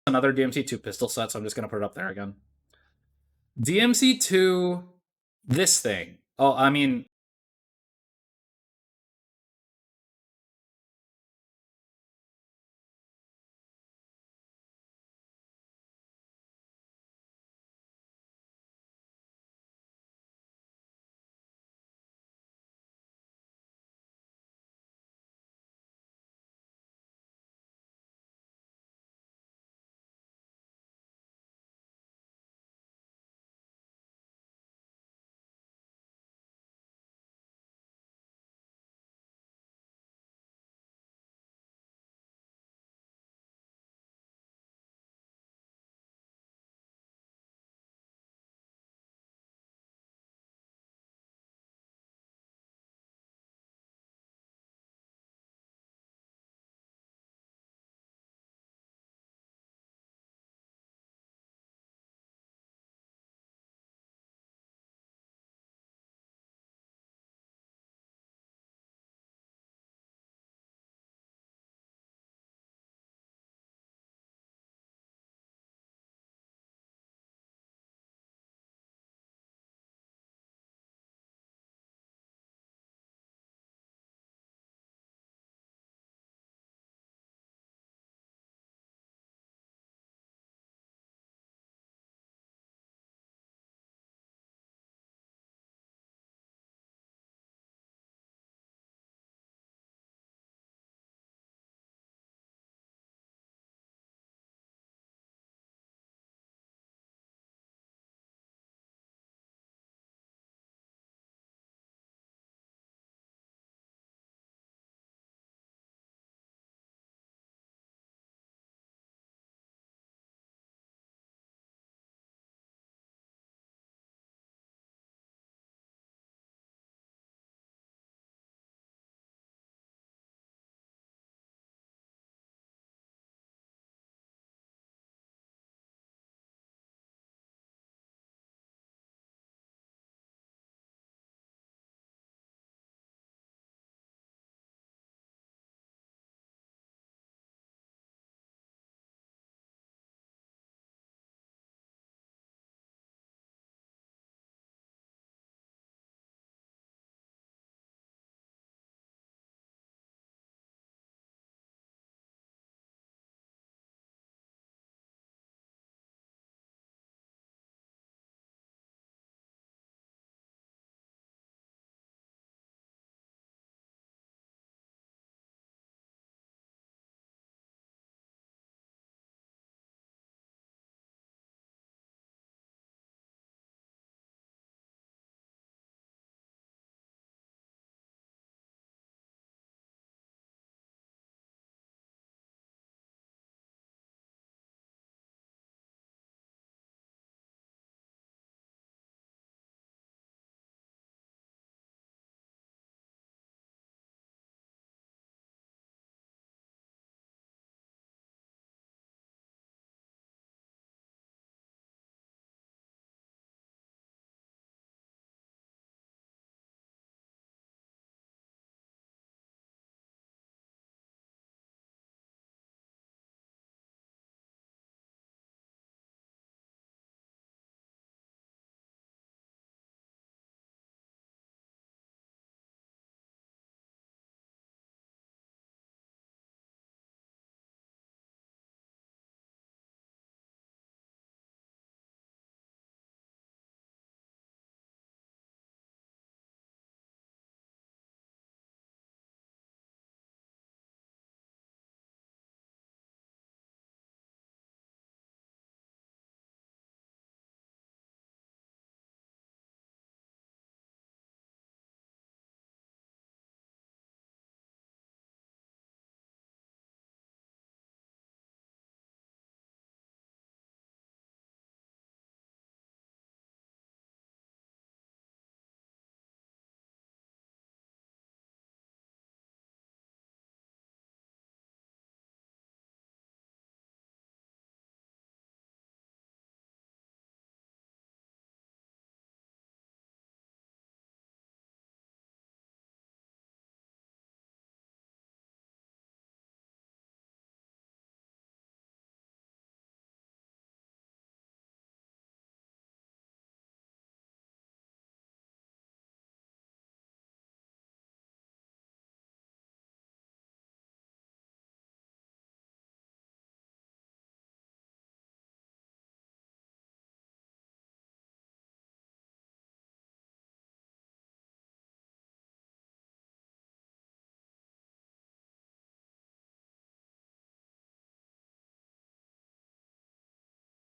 another DMC2 pistol set, so I'm just going to put it up there again. DMC2, this thing. Oh, I mean,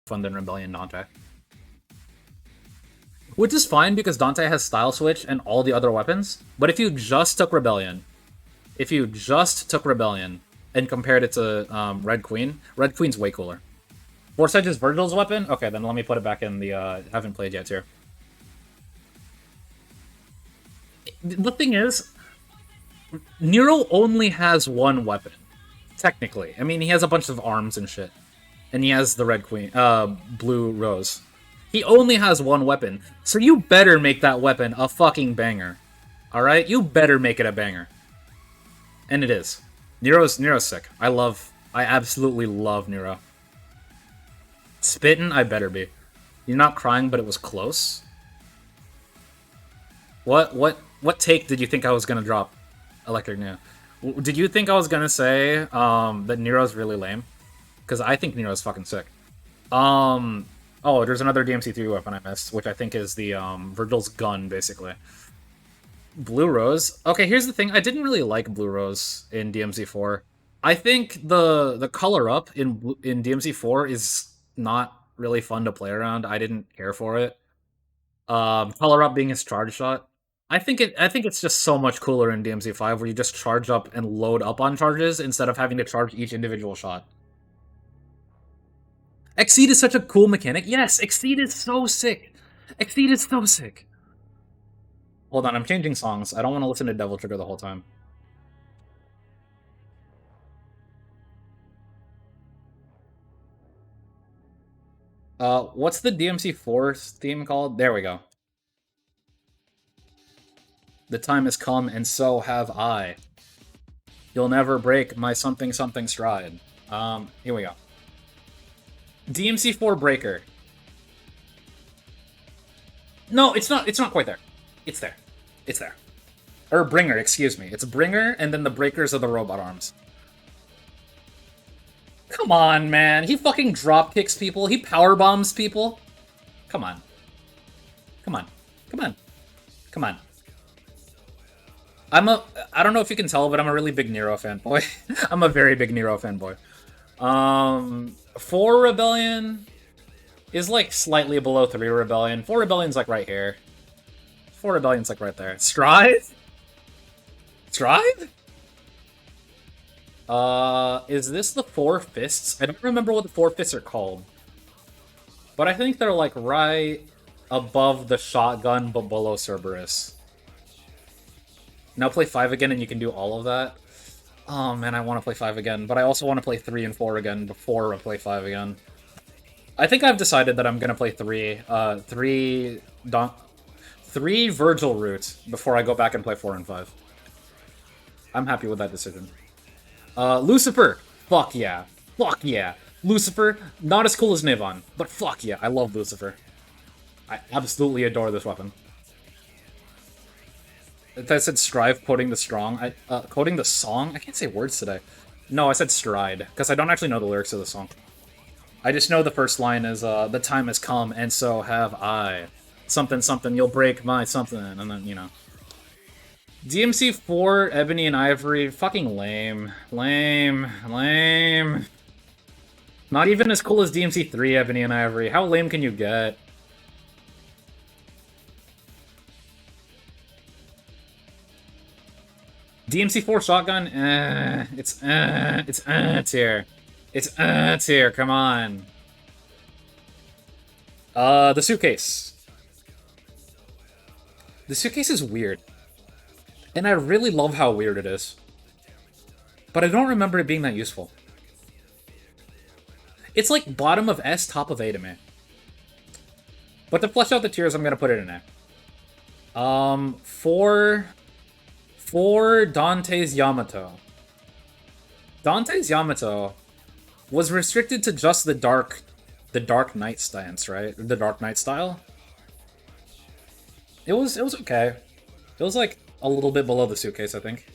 fun than Rebellion Dante. Which is fine because Dante has Style Switch and all the other weapons. But if you just took Rebellion, and compared it to Red Queen's way cooler. Force Edge is Virgil's weapon? Okay, then let me put it back in the haven't played yet tier. The thing is, Nero only has one weapon, technically. I mean, he has a bunch of arms and shit. And he has the Red Queen, Blue Rose. He only has one weapon, so you better make that weapon a fucking banger. Alright? You better make it a banger. And it is. Nero's sick. I absolutely love Nero. Spittin', I better be. You're not crying, but it was close. What take did you think I was gonna drop, Electric Neo? Did you think I was gonna say that Nero's really lame? Because I think Nero's fucking sick. Oh, there's another DMC3 weapon I missed, which I think is the Virgil's gun, basically. Blue Rose. Okay, here's the thing. I didn't really like Blue Rose in DMC4. I think the color up in DMC4 is not really fun to play around. I didn't care for it. Color up being his charge shot. I think it's just so much cooler in DMC5 where you just charge up and load up on charges instead of having to charge each individual shot. Exceed is such a cool mechanic. Yes, Exceed is so sick. Exceed is so sick. Hold on, I'm changing songs. I don't want to listen to Devil Trigger the whole time. What's the DMC4 theme called? There we go. The time has come, and so have I. You'll never break my something something stride. Here we go. DMC4 Breaker. No, it's not quite there. It's there. It's there. Or Bringer, excuse me. It's Bringer, and then the breakers are the robot arms. Come on, man. He fucking drop kicks people. He power bombs people. Come on. Come on. Come on. Come on. I don't know if you can tell, but I'm a really big Nero fanboy. I'm a very big Nero fanboy. 4 Rebellion is like slightly below 3 Rebellion. 4 Rebellion's like right here. 4 Rebellion's like right there. Stride? Stride? Is this the 4 Fists? I don't remember what the 4 Fists are called. But I think they're like right above the shotgun, but below Cerberus. Now play 5 again and you can do all of that. Oh man, I want to play 5 again, but I also want to play 3 and 4 again before I play 5 again. I think I've decided that I'm gonna play 3 Virgil route before I go back and play 4 and 5. I'm happy with that decision. Lucifer! Fuck yeah. Fuck yeah. Lucifer, not as cool as Nivon, but fuck yeah, I love Lucifer. I absolutely adore this weapon. I said strive, quoting the strong. Quoting the song? I can't say words today. No, I said stride, because I don't actually know the lyrics of the song. I just know the first line is, the time has come, and so have I. Something, something, you'll break my something, and then, you know. DMC4, Ebony and Ivory, fucking lame. Lame. Lame. Not even as cool as DMC3, Ebony and Ivory. How lame can you get? DMC4 shotgun, it's tier. It's tier, come on. The suitcase. The suitcase is weird. And I really love how weird it is. But I don't remember it being that useful. It's like bottom of S, top of A to me. But to flesh out the tiers, I'm gonna put it in A. For Dante's Yamato. Dante's Yamato was restricted to just the Dark Knight stance, right? The Dark Knight style. It was okay. It was like a little bit below the suitcase, I think.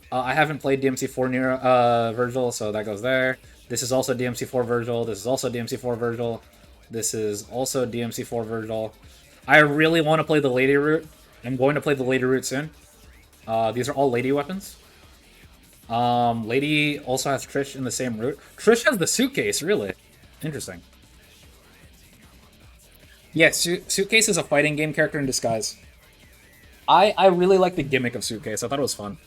I haven't played DMC4 Nero, Virgil, so that goes there. This is also DMC4 Virgil. This is also DMC4 Virgil. This is also DMC4 Virgil. I really want to play the Lady route. I'm going to play the Lady route soon. These are all Lady weapons. Lady also has Trish in the same route. Trish has the suitcase, really. Interesting. Yeah, Suitcase is a fighting game character in disguise. I really like the gimmick of Suitcase. I thought it was fun,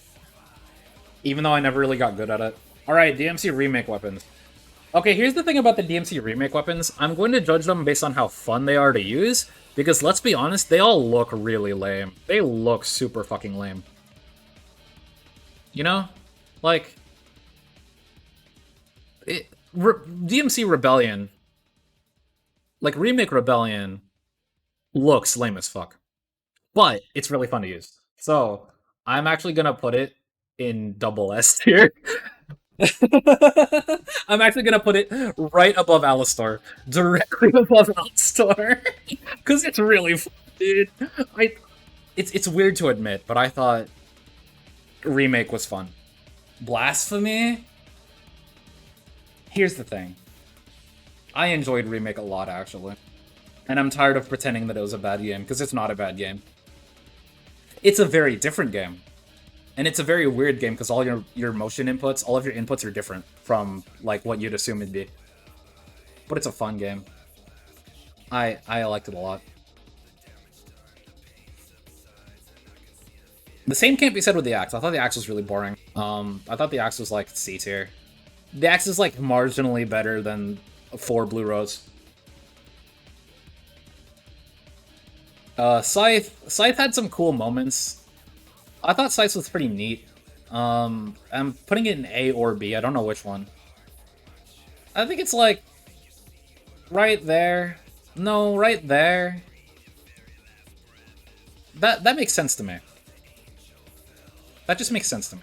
even though I never really got good at it. All right, DMC remake weapons. Okay, here's the thing about the DMC remake weapons. I'm going to judge them based on how fun they are to use, because let's be honest, they all look really lame. They look super fucking lame. You know? Like, DMC Rebellion, like Remake Rebellion, looks lame as fuck. But it's really fun to use. So, I'm actually gonna put it in double S tier. I'm actually gonna put it right above Alastor, directly above Alastor, because it's really fun, dude. I, it's weird to admit, but I thought remake was fun. Blasphemy. Here's the thing. I enjoyed remake a lot actually, and I'm tired of pretending that it was a bad game because it's not a bad game. It's a very different game. And it's a very weird game because all your motion inputs, all of your inputs are different from like what you'd assume it'd be. But it's a fun game. I liked it a lot. The same can't be said with the axe. I thought the axe was really boring. I thought the axe was like C tier. The axe is like marginally better than 4 blue rows. Scythe had some cool moments. I thought Scythe was pretty neat. I'm putting it in A or B. I don't know which one. I think it's like right there. No, right there. That makes sense to me. That just makes sense to me.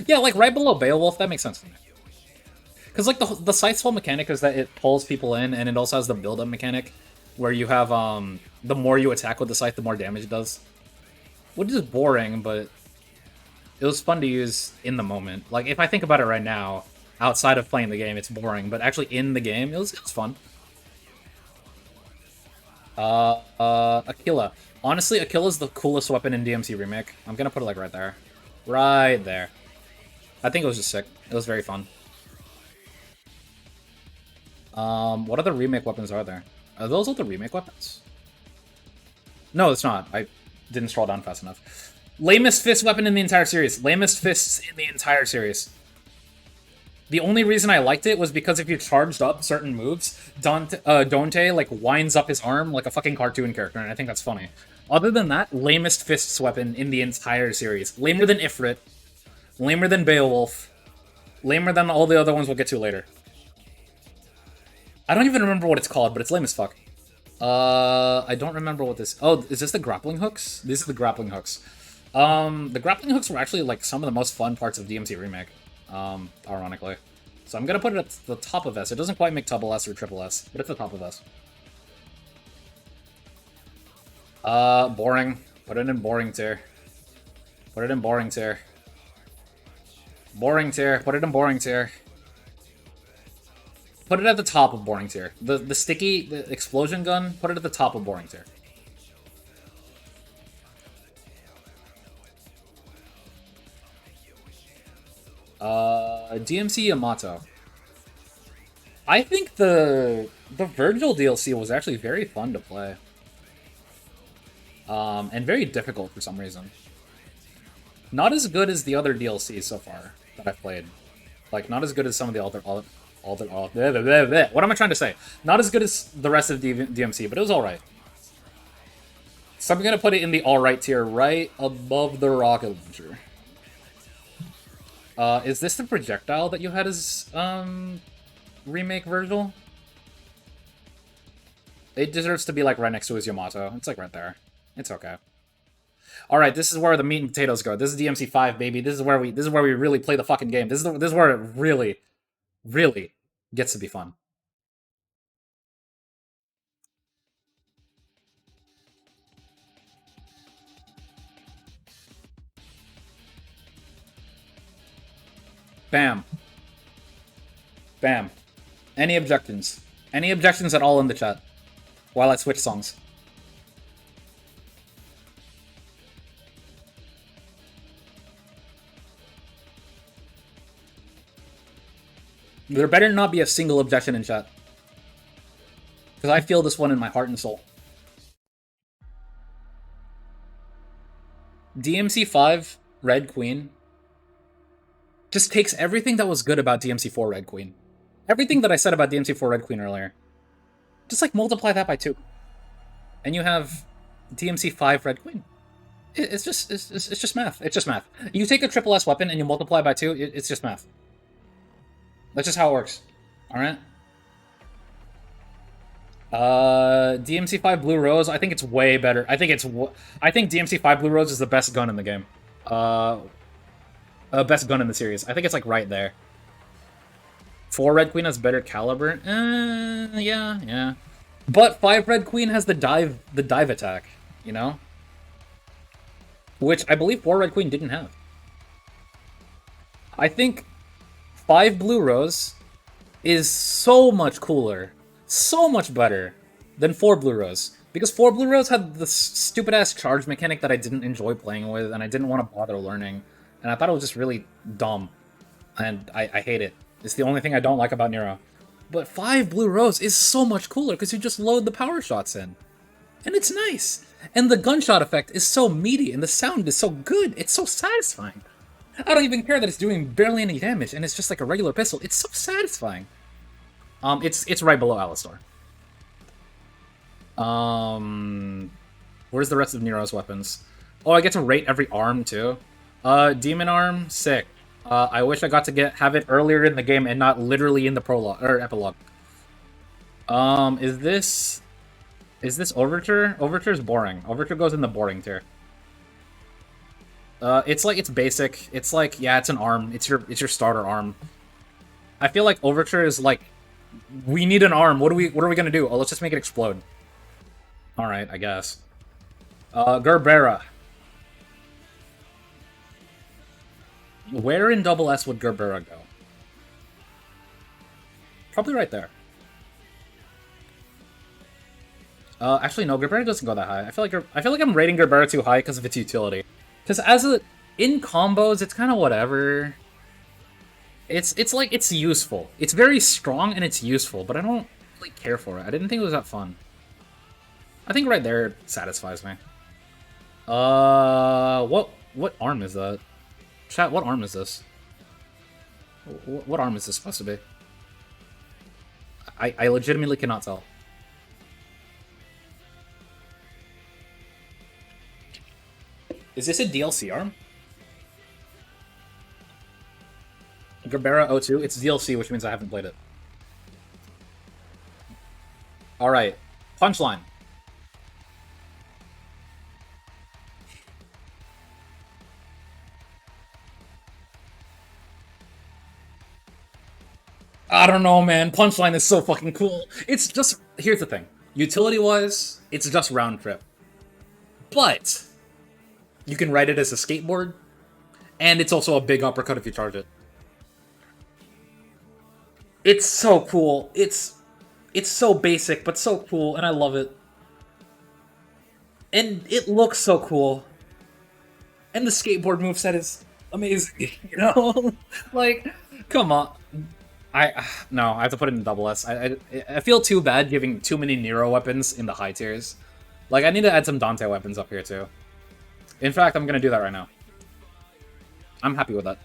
Yeah, like right below Beowulf, that makes sense to me. Because like the Scythe's whole mechanic is that it pulls people in, and it also has the build-up mechanic, where you have the more you attack with the Scythe, the more damage it does. Which is boring, but it was fun to use in the moment. Like, if I think about it right now, outside of playing the game, it's boring, but actually in the game, it was fun. Aquila. Honestly, Aquila's the coolest weapon in DMC Remake. I'm gonna put it, like, right there. Right there. I think it was just sick. It was very fun. What other remake weapons are there? Are those all the remake weapons? No, it's not. I didn't scroll down fast enough. Lamest fist weapon in the entire series. Lamest fists in the entire series. The only reason I liked it was because if you charged up certain moves, Dante like winds up his arm like a fucking cartoon character, and I think that's funny. Other than that, lamest fists weapon in the entire series. Lamer than Ifrit. Lamer than Beowulf. Lamer than all the other ones we'll get to later. I don't even remember what it's called, but it's lame as fuck. I don't remember what this... Oh, is this the grappling hooks? These are the grappling hooks. The grappling hooks were actually, like, some of the most fun parts of DMC Remake, ironically. So I'm gonna put it at the top of S. It doesn't quite make double S or triple S, but it's the top of S. Boring. Put it in boring tier. Put it in boring tier. Boring tier. Put it in boring tier. Put it at the top of boring tier. The explosion gun, put it at the top of boring tier. DMC Yamato. I think the Virgil DLC was actually very fun to play. And very difficult for some reason. Not as good as the other DLCs so far that I've played. Like, not as good as some of the other... What am I trying to say? Not as good as the rest of DMC, but it was alright. So I'm gonna put it in the alright tier, right above the rocket launcher. Is this the projectile that you had as, remake Virgil? It deserves to be, like, right next to his Yamato. It's, like, right there. It's okay. Alright, this is where the meat and potatoes go. This is DMC 5, baby. This is where we really play the fucking game. This is where it really gets to be fun. Bam. Bam. Any objections? Any objections at all in the chat? While I switch songs. There better not be a single objection in chat. Because I feel this one in my heart and soul. DMC5 Red Queen just takes everything that was good about DMC4 Red Queen. Everything that I said about DMC4 Red Queen earlier. Just like multiply that by 2. And you have DMC5 Red Queen. It's just math. It's just math. You take a triple S weapon and you multiply by 2, it's just math. That's just how it works. Alright? DMC5 Blue Rose, I think it's way better. I think DMC5 Blue Rose is the best gun in the game. Best gun in the series. I think it's like right there. 4 Red Queen has better caliber. Yeah. But 5 Red Queen has the dive attack, you know? Which I believe 4 Red Queen didn't have. I think 5 Blue Rose is so much cooler, so much better than 4 Blue Rose. Because 4 Blue Rose had the stupid-ass charge mechanic that I didn't enjoy playing with, and I didn't want to bother learning. And I thought it was just really dumb. And I hate it. It's the only thing I don't like about Nero. But 5 Blue Rose is so much cooler because you just load the power shots in. And it's nice. And the gunshot effect is so meaty and the sound is so good. It's so satisfying. I don't even care that it's doing barely any damage and it's just like a regular pistol. It's so satisfying. It's right below Alastor. Where's the rest of Nero's weapons? Oh, I get to rate every arm too. Demon arm, sick. I wish I got to have it earlier in the game and not literally in the prologue or epilogue. Is this Overture? Overture's boring. Overture goes in the boring tier. It's basic. It's like, yeah, it's an arm. It's your starter arm. I feel like Overture is like, we need an arm. What are we gonna do? Oh, let's just make it explode. All right, I guess. Gerbera. Where in double S would Gerbera go? Probably right there. Actually, no, Gerbera doesn't go that high. I feel like I'm rating Gerbera too high because of its utility. Because in combos, it's kind of whatever. It's like, it's useful. It's very strong and it's useful, but I don't really care for it. I didn't think it was that fun. I think right there satisfies me. What arm is that? Chat, what arm is this? What arm is this supposed to be? I legitimately cannot tell. Is this a DLC arm? Gerbera 02? It's DLC, which means I haven't played it. Alright. Punchline. I don't know, man. Punchline is so fucking cool. It's just... Here's the thing. Utility-wise, it's just round trip. But... you can ride it as a skateboard, and it's also a big uppercut if you charge it. It's so cool. It's so basic, but so cool, and I love it. And it looks so cool. And the skateboard moveset is amazing, you know? Like, come on. No, I have to put it in double S. I feel too bad giving too many Nero weapons in the high tiers. Like, I need to add some Dante weapons up here, too. In fact, I'm gonna do that right now. I'm happy with that.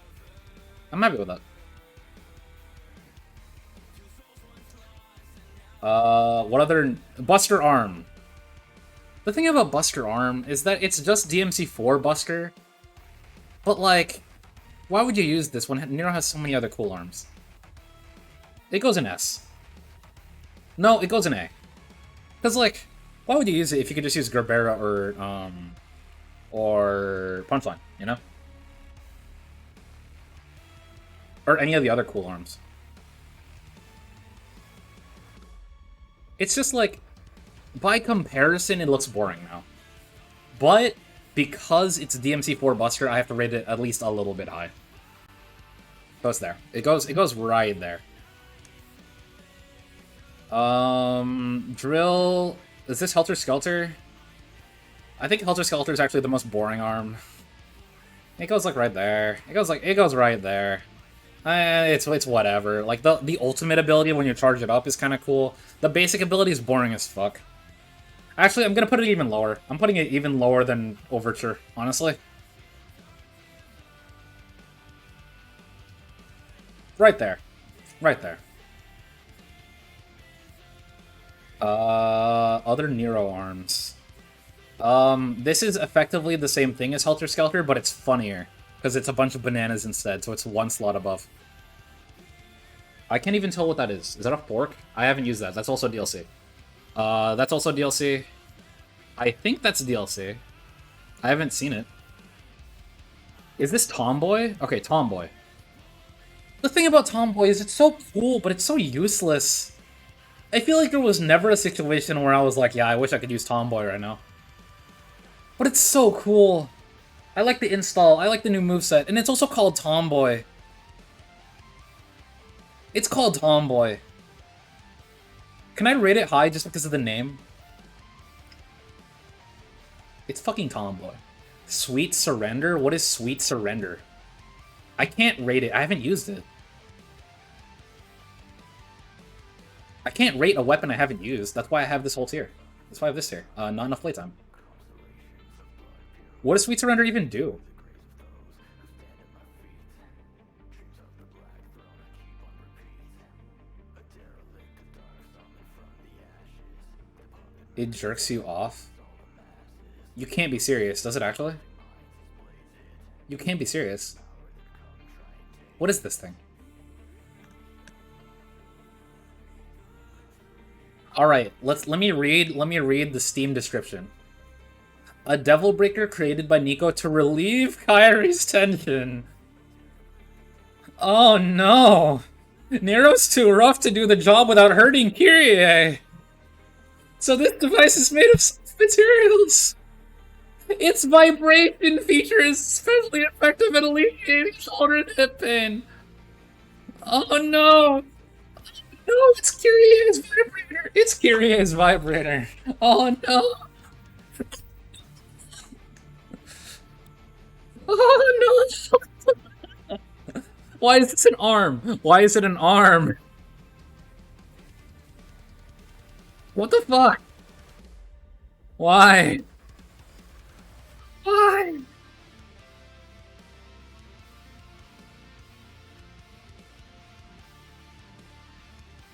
I'm happy with that. What other... Buster Arm. The thing about Buster Arm is that it's just DMC4 Buster. But, like, why would you use this when Nero has so many other cool arms? It goes in S. No, it goes in A. Because, like, why would you use it if you could just use Gerbera or Punchline, you know? Or any of the other cool arms. It's just like, by comparison, it looks boring now. But, because it's DMC4 Buster, I have to rate it at least a little bit high. So it's there. It goes right there. Drill... Is this Helter Skelter? I think Helter Skelter is actually the most boring arm. It goes like right there. It goes right there. It's whatever. Like, the ultimate ability when you charge it up is kind of cool. The basic ability is boring as fuck. Actually, I'm gonna put it even lower. I'm putting it even lower than Overture, honestly. Right there. Right there. Other Nero arms. This is effectively the same thing as Helter Skelter, but it's funnier. Because it's a bunch of bananas instead, so it's one slot above. I can't even tell what that is. Is that a fork? I haven't used that. That's also DLC. That's also DLC. I think that's DLC. I haven't seen it. Is this Tomboy? Okay, Tomboy. The thing about Tomboy is it's so cool, but it's so useless. I feel like there was never a situation where I was like, yeah, I wish I could use Tomboy right now. But it's so cool. I like the install, I like the new moveset, and it's also called Tomboy. It's called Tomboy. Can I rate it high just because of the name? It's fucking Tomboy. Sweet Surrender? What is Sweet Surrender? I can't rate it. I haven't used it. I can't rate a weapon I haven't used. That's why I have this whole tier. That's why I have this tier. Not enough playtime. What does Sweet Surrender even do? It jerks you off? You can't be serious. Does it actually? You can't be serious. What is this thing? Alright, let me read the Steam description. A devil breaker created by Nico to relieve Kyrie's tension. Oh no! Nero's too rough to do the job without hurting Kyrie. So this device is made of soft materials. Its vibration feature is especially effective at alleviating shoulder and hip pain. Oh no! No, it's Kyrie's vibrator! It's Kyrie's vibrator! Oh no! Oh no! Why is this an arm? Why is it an arm? What the fuck? Why? Why?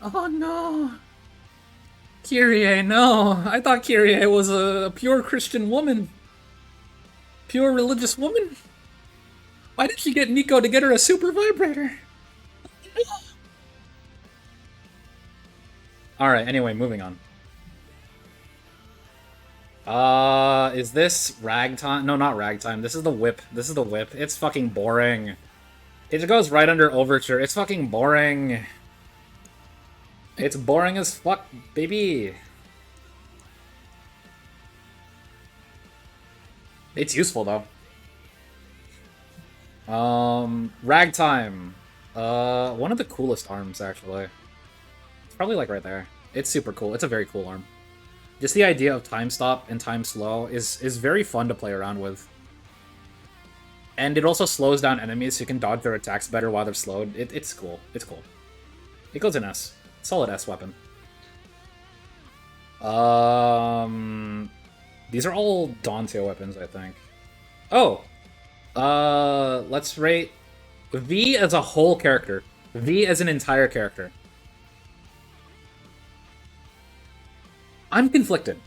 Oh no. Kyrie, no. I thought Kyrie was a pure Christian woman. Pure religious woman. Why did she get Nico to get her a super vibrator? Alright, anyway, moving on. Is this Ragtime? No, not Ragtime. This is the whip. This is the whip. It's fucking boring. It goes right under Overture. It's fucking boring. It's boring as fuck, baby. It's useful, though. Ragtime. One of the coolest arms, actually. It's probably, like, right there. It's super cool. It's a very cool arm. Just the idea of time stop and time slow is very fun to play around with. And it also slows down enemies so you can dodge their attacks better while they're slowed. It's cool. It's cool. It goes in S. Solid S weapon. These are all Dante weapons, I think. Oh! Let's rate V as a whole character. V as an entire character. I'm conflicted.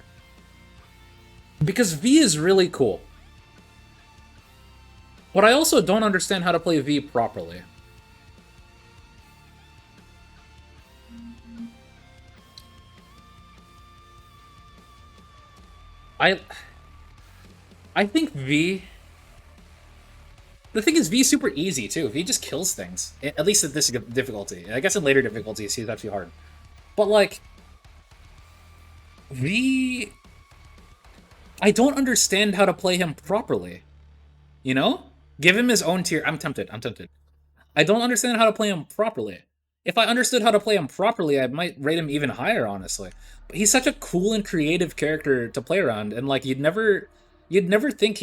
Because V is really cool. But I also don't understand how to play V properly. I think V... The thing is, V is super easy, too. V just kills things. At least at this difficulty. I guess in later difficulties, he's actually hard. But, like... V... I don't understand how to play him properly. You know? Give him his own tier. I'm tempted. I'm tempted. I don't understand how to play him properly. If I understood how to play him properly, I might rate him even higher, honestly. But he's such a cool and creative character to play around, and like you'd never think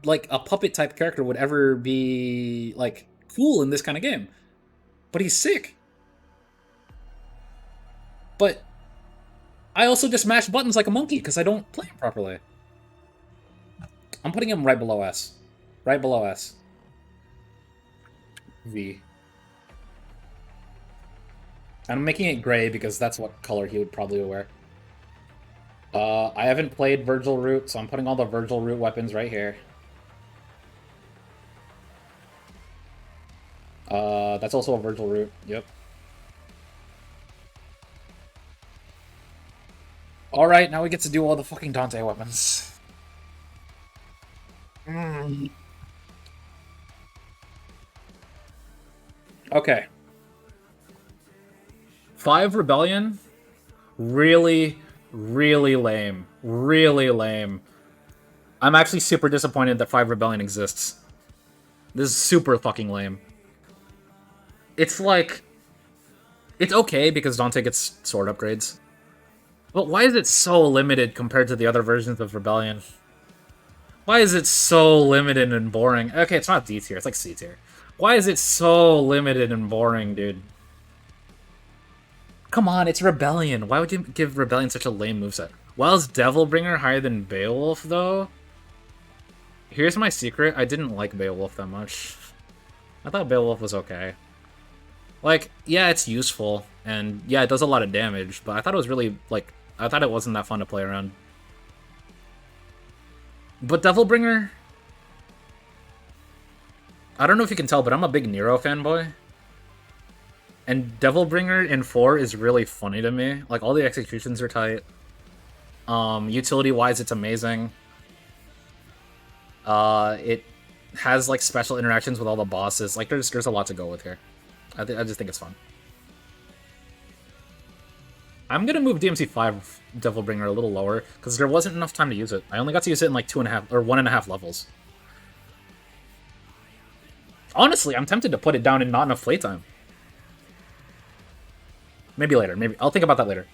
like a puppet type character would ever be like cool in this kind of game. But he's sick. But I also just mash buttons like a monkey because I don't play him properly. I'm putting him right below S. Right below S. V. And I'm making it gray because that's what color he would probably wear. I haven't played Virgil route, so I'm putting all the Virgil route weapons right here. That's also a Virgil route. Yep. Alright, now we get to do all the fucking Dante weapons. Okay. 5 Rebellion? Really, really lame. Really lame. I'm actually super disappointed that 5 Rebellion exists. This is super fucking lame. It's like... It's okay because Dante gets sword upgrades. But why is it so limited compared to the other versions of Rebellion? Why is it so limited and boring? Okay, it's not D tier, it's like C tier. Why is it so limited and boring, dude? Come on, it's Rebellion. Why would you give Rebellion such a lame moveset? Well, is Devilbringer higher than Beowulf, though? Here's my secret. I didn't like Beowulf that much. I thought Beowulf was okay. Like, yeah, it's useful, and yeah, it does a lot of damage, but I thought it was really, like, I thought it wasn't that fun to play around. But Devilbringer... I don't know if you can tell, but I'm a big Nero fanboy. And Devilbringer in 4 is really funny to me. Like, all the executions are tight. Utility-wise, it's amazing. It has, like, special interactions with all the bosses. Like, there's a lot to go with here. I just think it's fun. I'm gonna move DMC5 Devilbringer a little lower, because there wasn't enough time to use it. I only got to use it in, like, 2.5, or 1.5 levels. Honestly, I'm tempted to put it down in not enough playtime. Maybe later. Maybe I'll think about that later.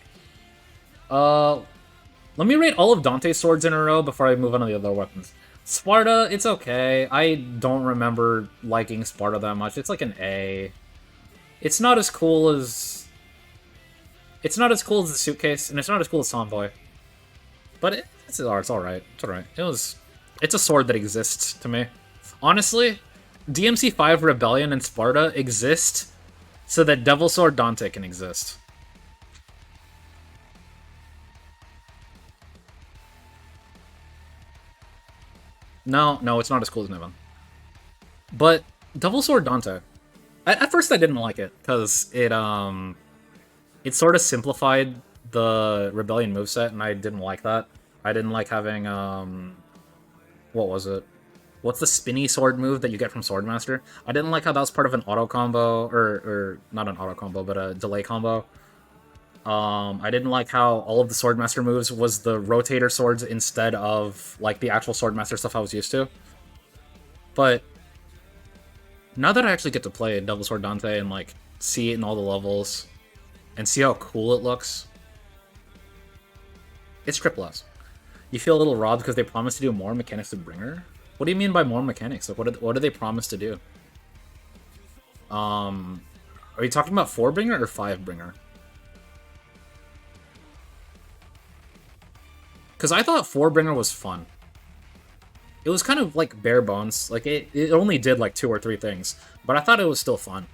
Let me rate all of Dante's swords in a row before I move on to the other weapons. Sparta, it's okay. I don't remember liking Sparta that much. It's like an A. It's not as cool as... It's not as cool as the Suitcase, and it's not as cool as Tomboy. But it's alright. It's alright. It's a sword that exists to me. Honestly, DMC5 Rebellion and Sparta exist so that Devil Sword Dante can exist. No, it's not as cool as Niven. But Devil Sword Dante. At first I didn't like it, because it sort of simplified the Rebellion moveset, and I didn't like that. I didn't like having, what was it? What's the spinny sword move that you get from Swordmaster? I didn't like how that was part of an auto combo, or not an auto combo, but a delay combo. I didn't like how all of the Swordmaster moves was the rotator swords instead of, like, the actual Swordmaster stuff I was used to. But now that I actually get to play Devil Sword Dante and, like, see it in all the levels, and see how cool it looks, it's triple S. You feel a little robbed because they promised to do more mechanics to Bringer? What do you mean by more mechanics? Like, what do they promise to do? Are you talking about 4 Bringer or 5 Bringer? Because I thought 4 Bringer was fun. It was kind of like bare bones. Like, it only did like 2 or 3 things, but I thought it was still fun.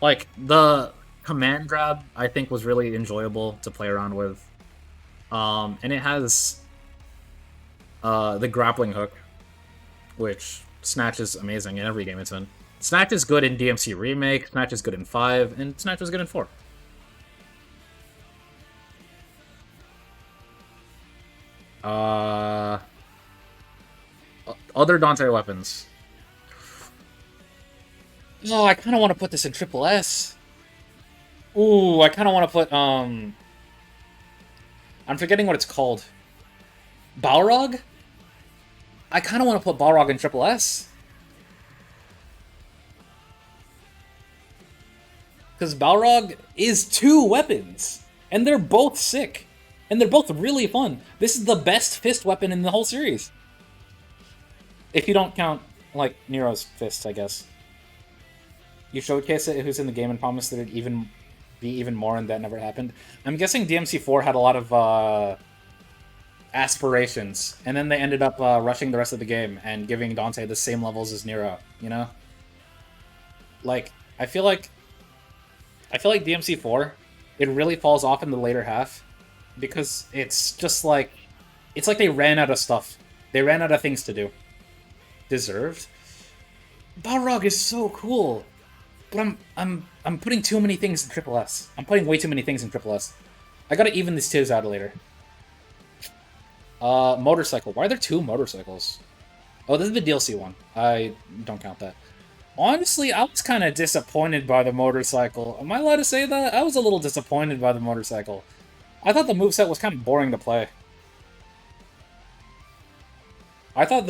Like, the command grab, I think, was really enjoyable to play around with. And it has the grappling hook, which Snatch is amazing in every game it's in. Snatch is good in DMC Remake, Snatch is good in 5, and Snatch was good in 4. Other Dante weapons. Oh, I kind of want to put this in triple S. Ooh, I kind of want to put, I'm forgetting what it's called. Balrog? I kind of want to put Balrog in triple S. Because Balrog is 2 weapons. And they're both sick. And they're both really fun. This is the best fist weapon in the whole series. If you don't count, like, Nero's fists, I guess. You showcase it who's in the game and promise that it'd even be even more, and that never happened. I'm guessing DMC4 had a lot of aspirations, and then they ended up rushing the rest of the game and giving Dante the same levels as Nero. You know, like I feel like DMC4, it really falls off in the later half because it's just like they ran out of stuff. They ran out of things to do. Deserved. Balrog is so cool, but I'm putting too many things in Triple S. I'm putting way too many things in Triple S. I gotta even these twos out later. Motorcycle. Why are there two motorcycles? Oh, this is the DLC one. I don't count that. Honestly, I was kind of disappointed by the motorcycle. Am I allowed to say that? I was a little disappointed by the motorcycle. I thought the moveset was kind of boring to play. I thought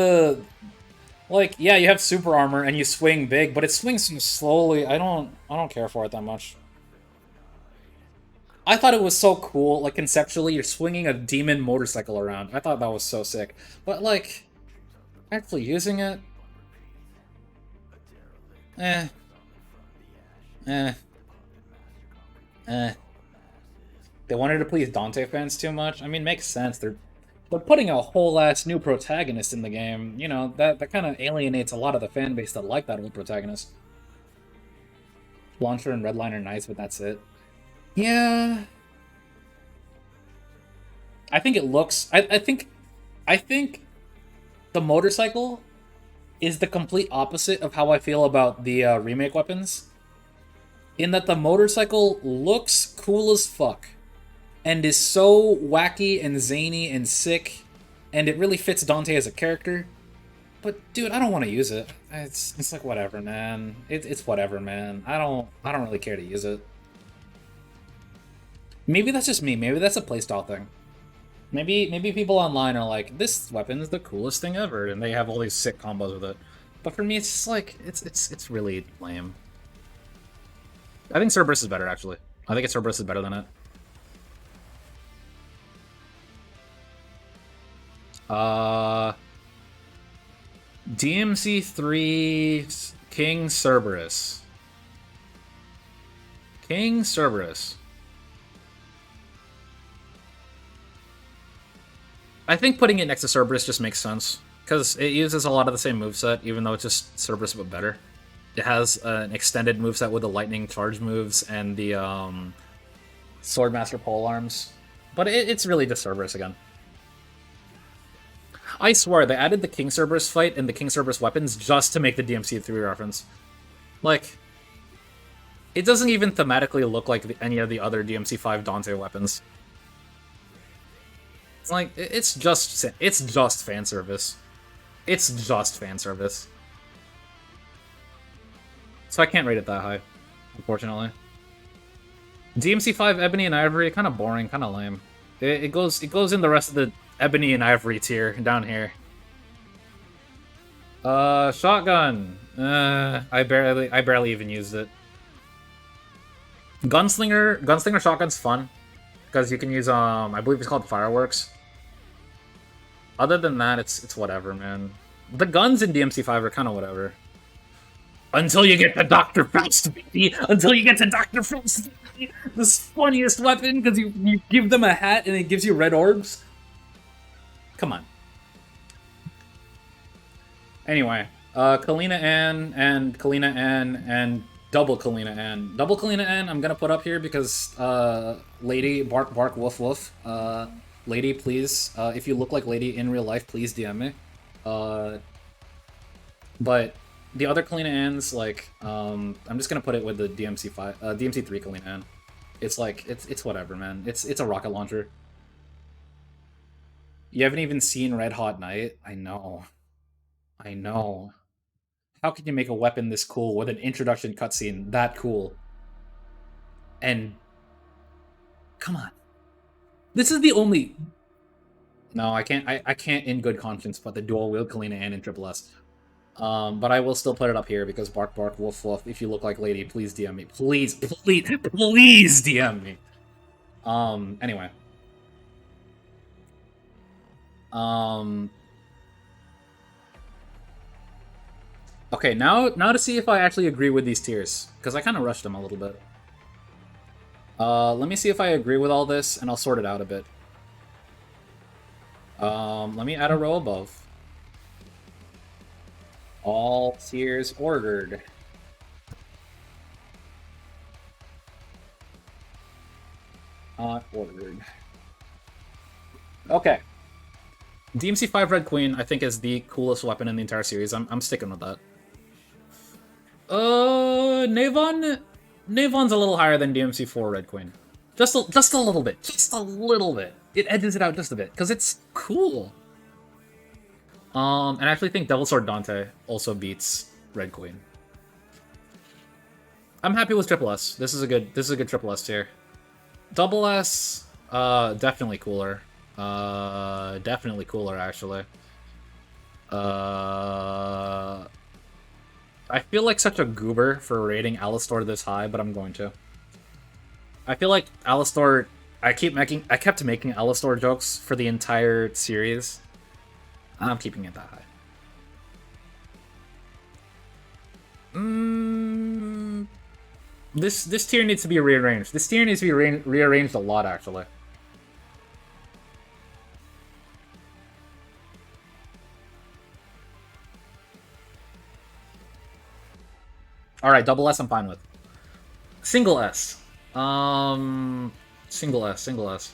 like, yeah, you have super armor and you swing big, but it swings so slowly. I don't care for it that much. I thought it was so cool, like, conceptually, you're swinging a demon motorcycle around. I thought that was so sick. But, like, actually using it... Eh. Eh. Eh. They wanted to please Dante fans too much? I mean, makes sense. They're putting a whole ass new protagonist in the game. You know, that kind of alienates a lot of the fan base that like that old protagonist. Launcher and Redline are nice, but that's it. Yeah. I think it looks... I think the motorcycle is the complete opposite of how I feel about the remake weapons. In that the motorcycle looks cool as fuck. And is so wacky and zany and sick. And it really fits Dante as a character. But, dude, I don't want to use it. It's like, whatever, man. It's whatever, man. I don't really care to use it. Maybe that's just me. Maybe that's a playstyle thing. Maybe people online are like, this weapon is the coolest thing ever, and they have all these sick combos with it. But for me, it's just like, it's really lame. I think Cerberus is better, actually. I think Cerberus is better than it. DMC3 King Cerberus. King Cerberus. I think putting it next to Cerberus just makes sense, because it uses a lot of the same moveset, even though it's just Cerberus but better. It has an extended moveset with the lightning charge moves and the Swordmaster polearms, but it's really just Cerberus again. I swear, they added the King Cerberus fight and the King Cerberus weapons just to make the DMC3 reference. Like, it doesn't even thematically look like any of the other DMC5 Dante weapons. It's like, it's just fan service. It's just fan service. So I can't rate it that high, unfortunately. DMC5 Ebony and Ivory, kind of boring, kind of lame. It goes in the rest of the Ebony and Ivory tier down here. Shotgun. I barely even used it. Gunslinger shotgun's fun because you can use I believe it's called Fireworks. Other than that, it's whatever, man. The guns in DMC5 are kind of whatever. Until you get to Dr. Faust, baby! Until you get to Dr. Faust, baby! The funniest weapon, because you give them a hat and it gives you red orbs. Come on. Anyway, Kalina Ann and Kalina Ann and double Kalina Ann. Double Kalina Ann I'm gonna put up here because, lady, bark bark, woof woof. Lady, please, if you look like Lady in real life, please DM me. But the other Kalina Anns, like, I'm just gonna put it with the DMC3 Kalina Ann. It's like, it's whatever, man. It's a rocket launcher. You haven't even seen Red Hot Night? I know. I know. How can you make a weapon this cool with an introduction cutscene that cool? And... come on. This is the only... No, I can't in good conscience put the dual-wield Kalina Ann in Triple S. But I will still put it up here because bark bark woof woof. If you look like Lady, please DM me. Please DM me. Anyway. Okay, now to see if I actually agree with these tiers, because I kind of rushed them a little bit. Let me see if I agree with all this, and I'll sort it out a bit. Let me add a row above. All tiers ordered. Ordered. Okay. DMC 5 Red Queen, I think, is the coolest weapon in the entire series. I'm sticking with that. Navon's a little higher than DMC 4 Red Queen. Just a little bit. Just a little bit. It edges it out just a bit, because it's cool. And I actually think Devil Sword Dante also beats Red Queen. I'm happy with Triple S. This is a good Triple S tier. Double S, definitely cooler. Definitely cooler, actually. I feel like such a goober for rating Alastor this high, but I'm going to. I feel like Alastor... I kept making Alastor jokes for the entire series. I'm keeping it that high. This tier needs to be rearranged. This tier needs to be rearranged a lot, actually. Alright, double S I'm fine with. Single S. Single S.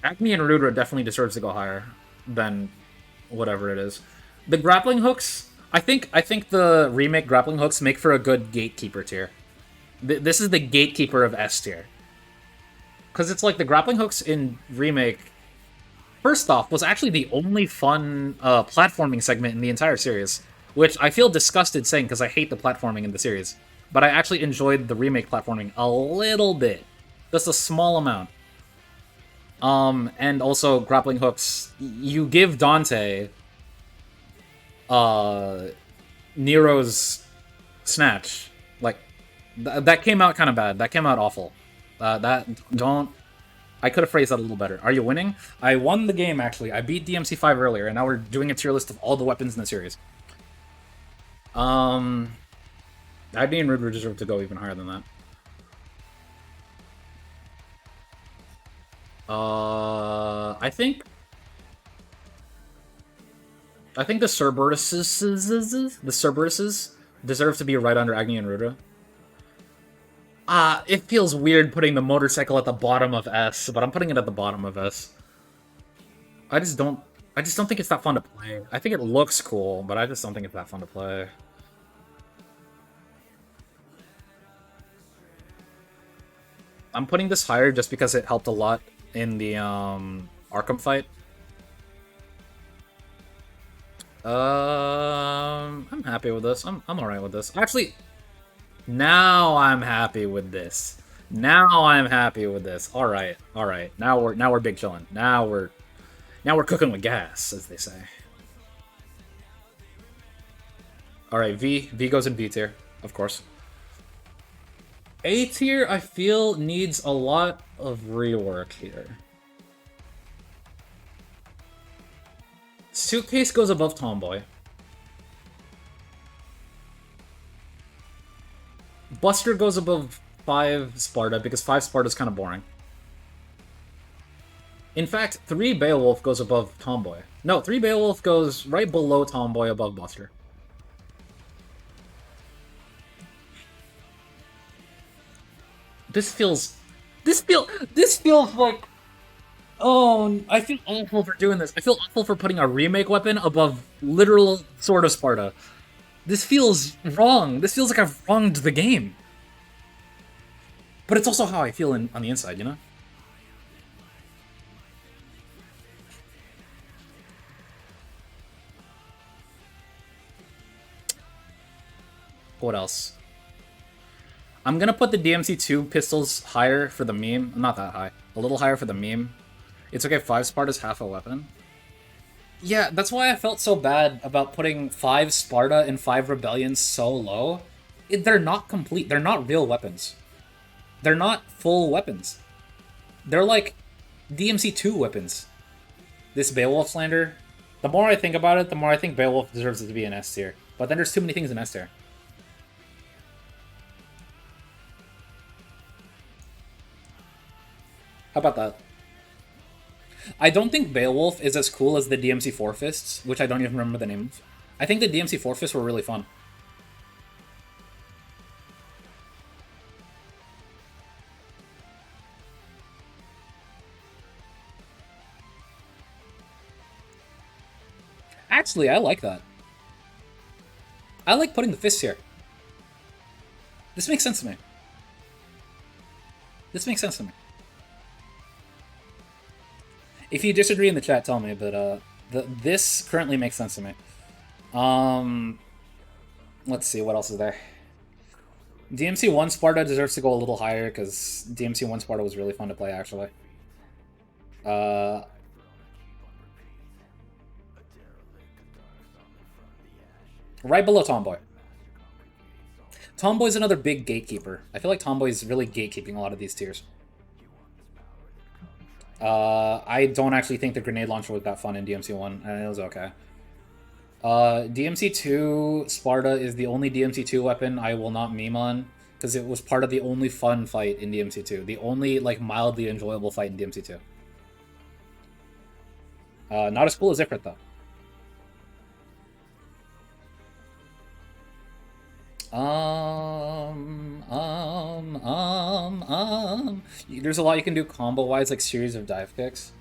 Acme and Rudra definitely deserves to go higher than whatever it is. The grappling hooks, I think the remake grappling hooks make for a good Gatekeeper tier. This is the Gatekeeper of S tier. Because it's like the grappling hooks in remake, first off, was actually the only fun platforming segment in the entire series. Which I feel disgusted saying because I hate the platforming in the series. But I actually enjoyed the remake platforming a little bit. Just a small amount. And also grappling hooks. You give Dante Nero's snatch. Like, that came out kind of bad. That came out awful. I could have phrased that a little better. Are you winning? I won the game, actually. I beat DMC 5 earlier, and now we're doing a tier list of all the weapons in the series. Agni and Rudra deserve to go even higher than that. I think the Cerberuses deserve to be right under Agni and Rudra. It feels weird putting the motorcycle at the bottom of S, but I'm putting it at the bottom of S. I just don't think it's that fun to play. I think it looks cool, but I just don't think it's that fun to play. I'm putting this higher just because it helped a lot in the Arkham fight. I'm happy with this. I'm alright with this. Actually, now I'm happy with this. Alright. Now we're big chillin'. Now we're cooking with gas, as they say. Alright, V goes in V tier, of course. A tier, I feel, needs a lot of rework here. Suitcase goes above Tomboy. Buster goes above 5 Sparta, because 5 Sparta is kind of boring. In fact, 3 Beowulf goes above Tomboy. No, 3 Beowulf goes right below Tomboy above Buster. This feels like... Oh, I feel awful for doing this. I feel awful for putting a remake weapon above literal Sword of Sparta. This feels wrong. This feels like I've wronged the game. But it's also how I feel on the inside, you know? What else? I'm gonna put the DMC2 pistols higher for the meme. Not that high. A little higher for the meme. It's okay, 5 Sparta's half a weapon. Yeah, that's why I felt so bad about putting 5 Sparta and 5 Rebellions so low. They're not complete. They're not real weapons. They're not full weapons. They're like DMC2 weapons. This Beowulf slander. The more I think about it, the more I think Beowulf deserves it to be an S tier. But then there's too many things in S tier. How about that? I don't think Beowulf is as cool as the DMC Four Fists, which I don't even remember the name of. I think the DMC Four Fists were really fun. Actually, I like that. I like putting the fists here. This makes sense to me. This makes sense to me. If you disagree in the chat, tell me, but this currently makes sense to me. Let's see, what else is there? DMC 1 Sparta deserves to go a little higher, because DMC 1 Sparta was really fun to play, actually. Right below Tomboy. Tomboy's another big gatekeeper. I feel like Tomboy's really gatekeeping a lot of these tiers. I don't actually think the grenade launcher was that fun in DMC 1, and it was okay. DMC 2 Sparta is the only DMC 2 weapon I will not meme on, because it was part of the only fun fight in DMC 2. The only, like, mildly enjoyable fight in DMC 2. Not as cool as Ifrit, though. There's a lot you can do combo-wise, like series of dive kicks.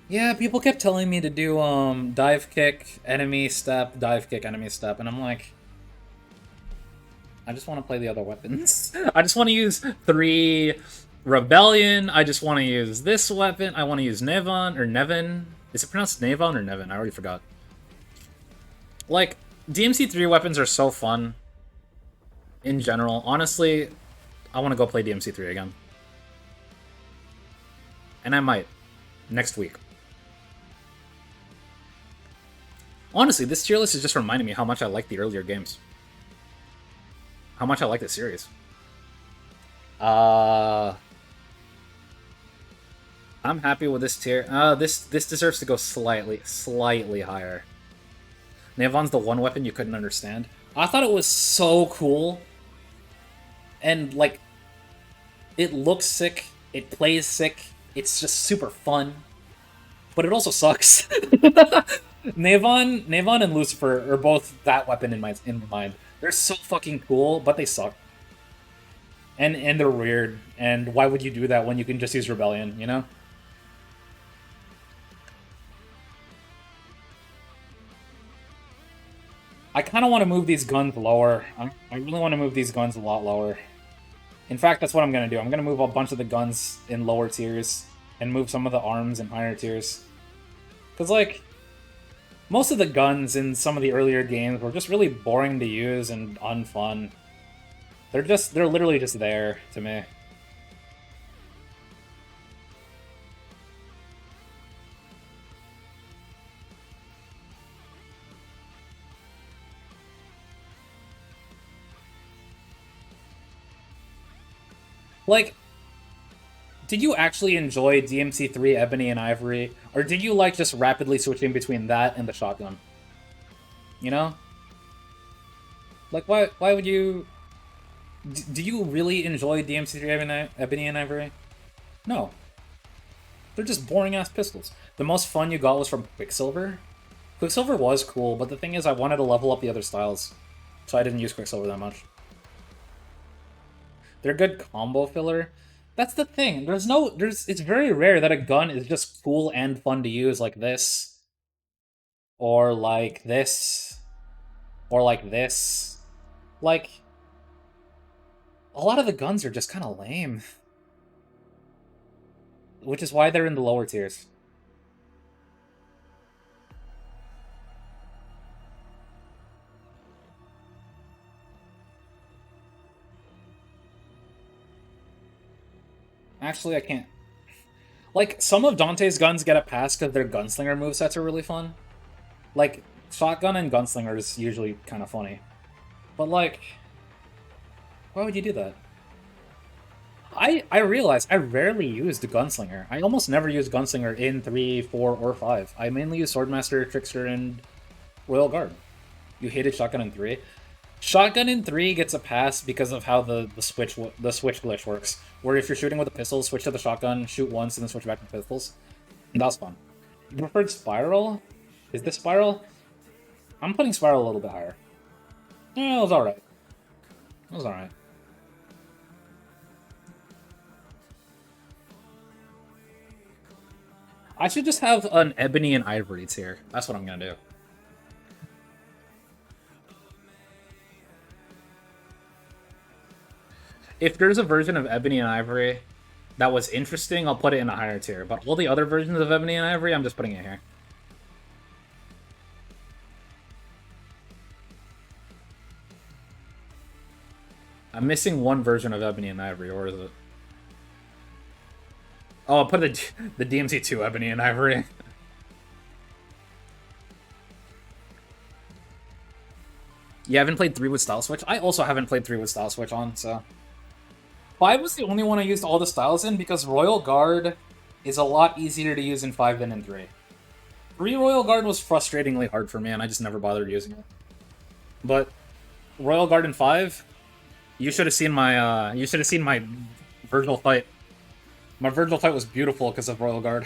Yeah, people kept telling me to do dive kick, enemy step, dive kick, enemy step, and I'm like, I just want to play the other weapons. I just want to use 3 Rebellion. I just want to use this weapon. I want to use Nevon or Nevin. Is it pronounced Nevon or Nevin? I already forgot. Like, DMC 3 weapons are so fun. In general, honestly, I want to go play DMC 3 again. And I might. Next week. Honestly, this tier list is just reminding me how much I like the earlier games. How much I like the series. I'm happy with this tier. This deserves to go slightly higher. Nevon's the one weapon you couldn't understand. I thought it was so cool. And, like, it looks sick, it plays sick, it's just super fun. But it also sucks. Nevon and Lucifer are both that weapon in my mind. They're so fucking cool, but they suck. And they're weird. And why would you do that when you can just use Rebellion, you know? I kind of want to move these guns lower. I really want to move these guns a lot lower. In fact, that's what I'm going to do. I'm going to move a bunch of the guns in lower tiers and move some of the arms in higher tiers. Because, like, most of the guns in some of the earlier games were just really boring to use and unfun. They're literally just there to me. Like, did you actually enjoy DMC 3 Ebony and Ivory? Or did you like just rapidly switching between that and the shotgun? You know? Like, why would you... Do you really enjoy DMC 3 Ebony and Ivory? No. They're just boring-ass pistols. The most fun you got was from Quicksilver. Quicksilver was cool, but the thing is I wanted to level up the other styles. So I didn't use Quicksilver that much. They're good combo filler. That's the thing. It's very rare that a gun is just cool and fun to use like this. Or like this. Or like this. Like, a lot of the guns are just kind of lame. Which is why they're in the lower tiers. Actually, I can't. Like, some of Dante's guns get a pass because their gunslinger movesets are really fun. Like, shotgun and gunslinger is usually kind of funny. But, like, why would you do that? I realize I rarely use the gunslinger. I almost never use gunslinger in 3, 4, or 5. I mainly use Swordmaster, Trickster, and Royal Guard. You hated Shotgun in 3? Shotgun in 3 gets a pass because of how the switch glitch works. Where if you're shooting with a pistol, switch to the shotgun, shoot once, and then switch back to pistols. That was fun. You preferred Spiral? Is this Spiral? I'm putting Spiral a little bit higher. Yeah, it was alright. It was alright. I should just have an Ebony and Ivory tier. That's what I'm gonna do. If there's a version of Ebony and Ivory that was interesting, I'll put it in a higher tier. But all the other versions of Ebony and Ivory, I'm just putting it here. I'm missing one version of Ebony and Ivory, or is it? Oh, I'll put the DMC2 Ebony and Ivory. You haven't played 3 with Style Switch? I also haven't played 3 with Style Switch on, so... 5 was the only one I used all the styles in because Royal Guard is a lot easier to use in 5 than in 3. 3 Royal Guard was frustratingly hard for me, and I just never bothered using it. But Royal Guard in 5, you should have seen my Virgil fight. My Virgil fight was beautiful because of Royal Guard.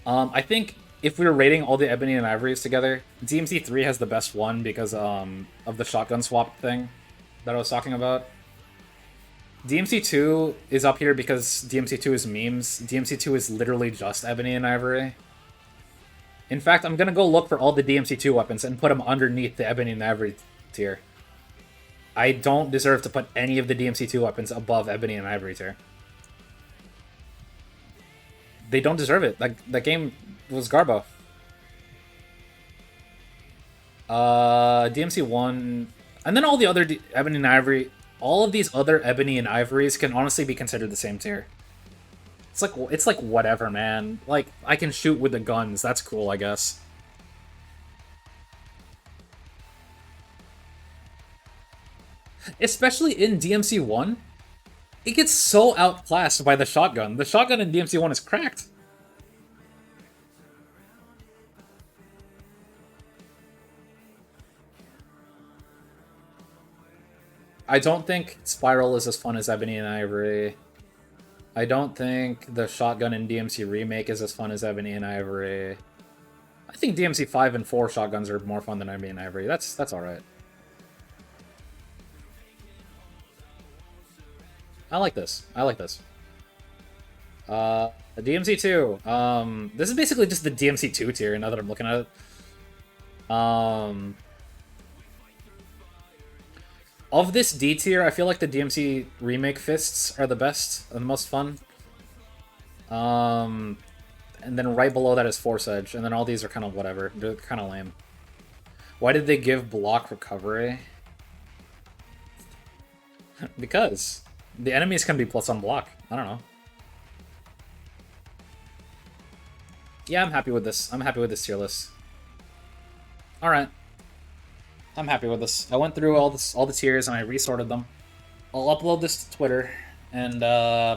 I think if we were rating all the Ebony and Ivories together, DMC3 has the best one because of the shotgun swap thing that I was talking about. DMC2 is up here because DMC2 is memes. DMC2 is literally just Ebony and Ivory. In fact, I'm gonna go look for all the DMC2 weapons and put them underneath the Ebony and Ivory tier. I don't deserve to put any of the DMC2 weapons above Ebony and Ivory tier. They don't deserve it. That game was Garbo. DMC1... And then all the other Ebony and Ivory... All of these other Ebony and Ivories can honestly be considered the same tier. It's like whatever, man. Like, I can shoot with the guns. That's cool, I guess. Especially in DMC1, it gets so outclassed by the shotgun. The shotgun in DMC1 is cracked. I don't think Spiral is as fun as Ebony and Ivory. I don't think the shotgun in DMC Remake is as fun as Ebony and Ivory. I think DMC 5 and 4 shotguns are more fun than Ebony and Ivory. That's alright. I like this. I like this. The DMC2. This is basically just the DMC2 tier now that I'm looking at it. Of this D tier, I feel like the DMC Remake fists are the best and the most fun. And then right below that is Force Edge, and then all these are kind of whatever. They're kind of lame. Why did they give block recovery? Because the enemies can be plus on block. I don't know. Yeah, I'm happy with this. I'm happy with this tier list. Alright. I'm happy with this. I went through all the tiers and I resorted them. I'll upload this to Twitter, and